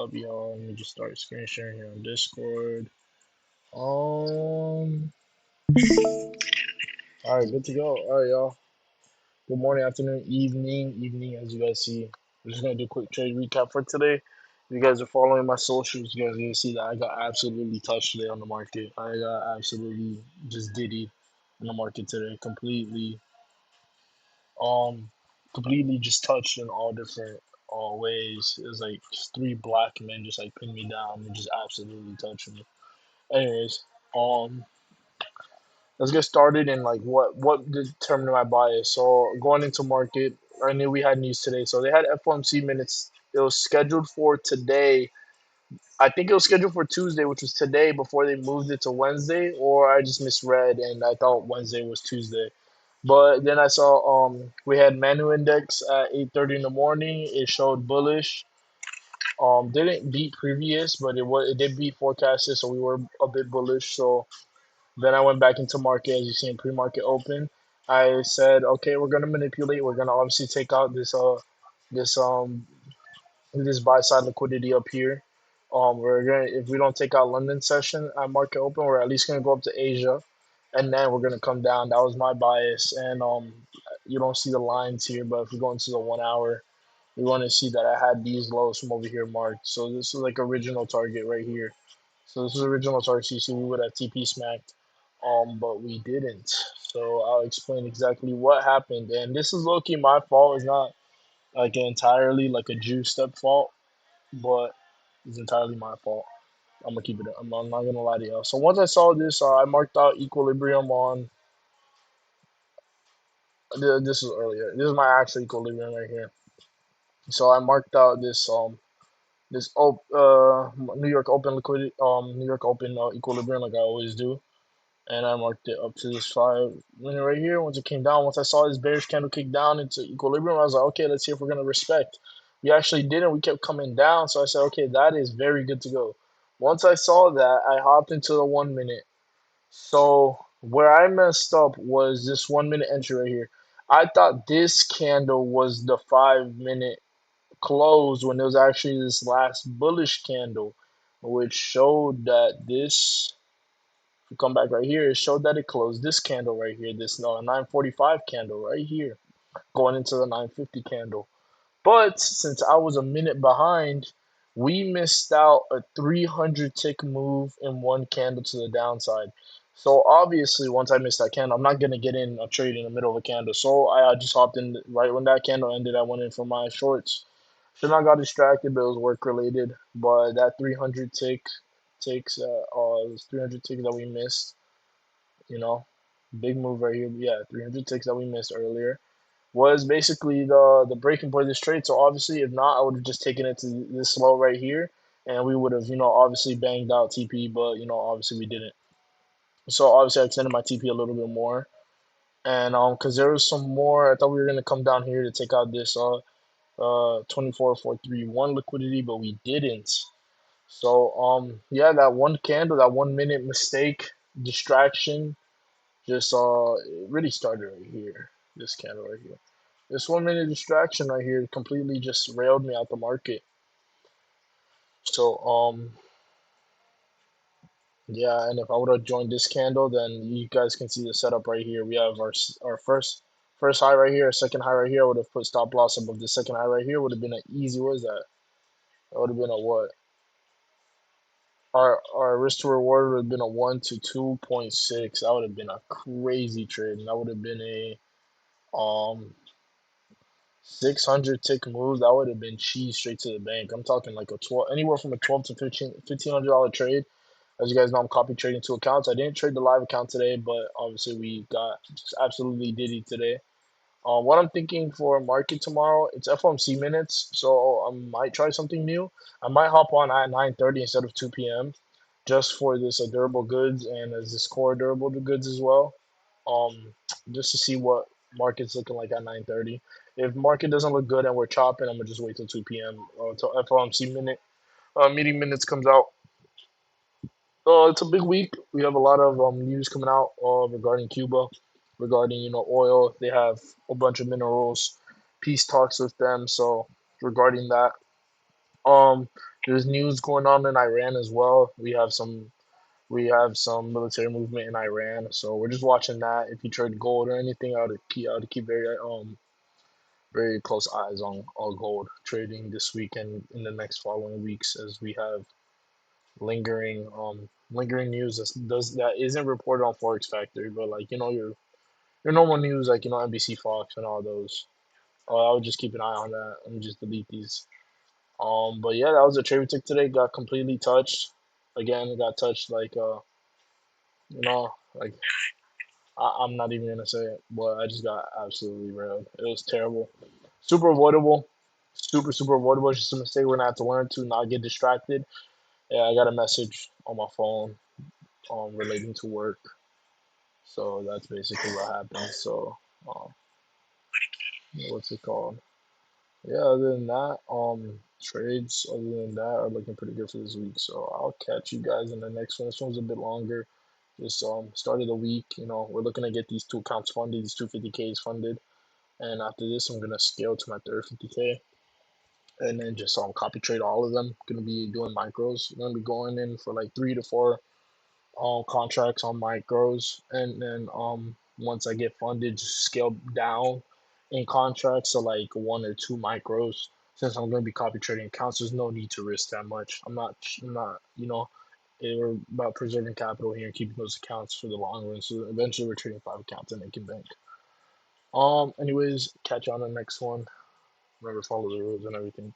Up, y'all? Let me just start screen sharing here on Discord. All right, good to go. All right, y'all. Good morning, afternoon, evening. As you guys see, we're just gonna do a quick trade recap for today. If you guys are following my socials, you guys are gonna see that I got absolutely touched today on the market. I got absolutely just diddy on the market today, um, completely just touched in all different ways. It was like just three black men just like pinned me down and just absolutely touched me. Anyways, um, let's get started in like what determined my bias. So going into market, I knew we had news today. So they had FOMC minutes. It was scheduled for today. I think it was scheduled for Tuesday, which was today before they moved it to Wednesday, or I just misread and I thought Wednesday was Tuesday. But then I saw we had Manu Index at 8:30 in the morning. It showed bullish. Didn't beat previous, but it did beat forecasted, so we were a bit bullish. So then I went back into market as you see in pre-market open. I said, okay, we're gonna manipulate. We're gonna obviously take out this this buy side liquidity up here. We're gonna if we don't take out London session at market open, we're at least gonna go up to Asia, and then we're gonna come down. That was my bias, and you don't see the lines here, but if we go into the 1 hour, we want to see that I had these lows from over here marked. So this is like original target right here. So this is original target. So you see we would have TP smacked, but we didn't. So I'll explain exactly what happened. And this is low key my fault. It's not like entirely like a juice step fault, but it's entirely my fault. I'm gonna keep it. I'm not gonna lie to y'all. So once I saw this, I marked out equilibrium on. This is earlier. This is my actual equilibrium right here. So I marked out this New York Open liquidity New York Open equilibrium like I always do, and I marked it up to this 5 minute right here. Once it came down, once I saw this bearish candle kick down into equilibrium, I was like, okay, let's see if we're gonna respect. We actually didn't. We kept coming down, so I said, okay, that is very good to go. Once I saw that, I hopped into the 1 minute. So where I messed up was this 1 minute entry right here. I thought this candle was the 5 minute closed when there was actually this last bullish candle, which showed that this. If you come back right here, it showed that it closed this candle right here, this 945 candle right here, going into the 950 candle. But since I was a minute behind, we missed out a 300 tick move in one candle to the downside. So obviously, once I missed that candle, I'm not gonna get in a trade in the middle of a candle. So I just hopped in right when that candle ended. I went in for my shorts. Should not got distracted, but it was work related. But that 300 takes this 300 tick that we missed, you know, big move right here. Yeah, 300 ticks that we missed earlier was basically the breaking point of this trade. So obviously, if not, I would have just taken it to this low right here, and we would have, obviously banged out TP. But obviously we didn't. So obviously, I extended my TP a little bit more, and because there was some more, I thought we were gonna come down here to take out this 24,431 liquidity, but we didn't. So yeah, that one candle, that 1 minute mistake, distraction, just it really started right here. This candle right here. This 1 minute distraction right here completely just railed me out the market. So yeah, and if I would have joined this candle, then you guys can see the setup right here. We have our first high right here, second high right here. I would have put stop loss above the second high right here. Would have been an easy. What is that? That would have been a what? Our risk to reward would have been a 1 to 2.6. That would have been a crazy trade, and that would have been a 600 tick move. That would have been cheese straight to the bank. I'm talking like a 12, anywhere from a 12 to $1,500 trade. As you guys know, I'm copy trading two accounts. I didn't trade the live account today, but obviously we got just absolutely diddy today. What I'm thinking for market tomorrow, it's FOMC minutes, so I might try something new. I might hop on at 9:30 instead of 2 p.m. just for this durable goods and as this core durable goods as well. Um, just to see what market's looking like at 9:30. If market doesn't look good and we're chopping, I'm gonna just wait till 2 p.m. Till FOMC meeting minutes comes out. It's a big week. We have a lot of news coming out regarding Cuba, regarding oil. They have a bunch of minerals, peace talks with them. So regarding that, um, There's news going on in Iran as well. We have some military movement in Iran, so we're just watching that. If you trade gold or anything, I would keep very close eyes on gold trading this week and in the next following weeks, as we have lingering news that isn't reported on Forex Factory, but like your normal news, like NBC, Fox, and all those. I would just keep an eye on that. Let me just delete these. But yeah, that was a trade we took today. Got completely touched. Again, got touched like like I'm not even gonna say it, but I just got absolutely railed. It was terrible. Super avoidable. Super avoidable. It's just a mistake we're gonna have to learn to not get distracted. Yeah, I got a message on my phone relating to work. So that's basically what happened. So um, what's it called? Yeah, other than that, trades other than that are looking pretty good for this week. So I'll catch you guys in the next one. This one's a bit longer. Just start of the week, we're looking to get these two accounts funded, these 250Ks funded. And after this, I'm gonna scale to my third 50K, and then just copy trade all of them. Gonna be doing micros. Gonna be going in for like 3 to 4 contracts on micros, and then once I get funded, just scale down in contracts to like 1 or 2 micros. Since I'm gonna be copy trading accounts, there's no need to risk that much. I'm not. We're about preserving capital here and keeping those accounts for the long run. So eventually, we're trading 5 accounts and making bank. Anyways, catch you on the next one. Remember, follow the rules and everything.